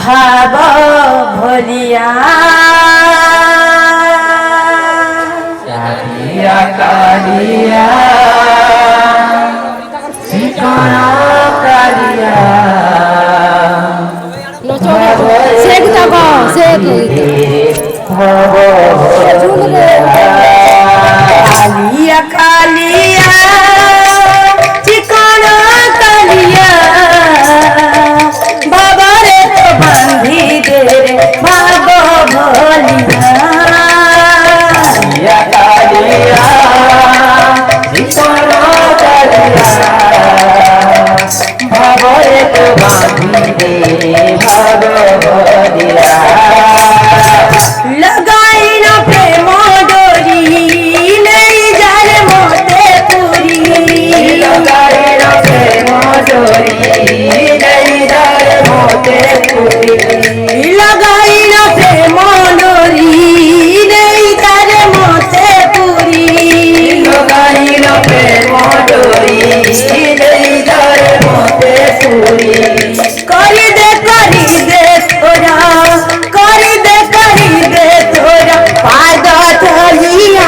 भाव भोलिया कालिया कालिया सिकाना कालिया शेख जागो शेख कालिया कालिया चिकाना कालिया बाबा रे तो बंधी दे रे भागो भोलिया कालिया सिकाना कालिया भावरे तो बांधी दे भागो भोलिया लगाई ना प्रेम डोरी नहीं जाने मोते पूरी लगाई ना प्रेम डोरी नहीं जाने मोते पूरी लगाई ना प्रेम डोरी नहीं जाने मोते पूरी लगाई ना प्रेम डोरी नहीं जाने मोते पूरी करी दे थोड़ा करी दे थोड़ा पागा चलिया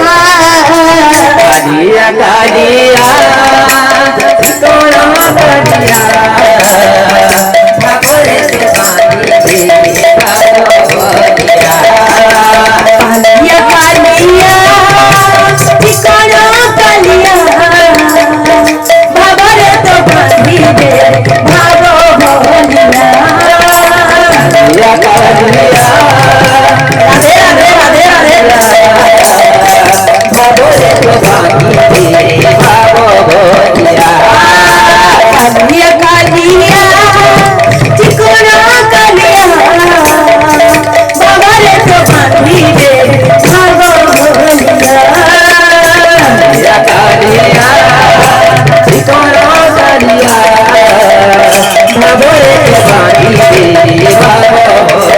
कालिया कालिया सोना कालिया भागरे से बांधी दे भागो भोलिया कालिया कालिया ठिकाना कालिया बाबा रे तो बंधी दे भागो भोलिया कालिया कालिया राधे राधे राधे राधे भागरे तो बांधी दे भागो भोलिया कालिया कालिया ठिकाना कालिया बाबा रे तो बंधी दे भागो भोलिया कालिया कालिया सिकाना कालिया भागरे तो बांधी दे भागो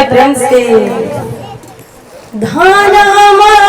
भाई प्रेम से धान हमर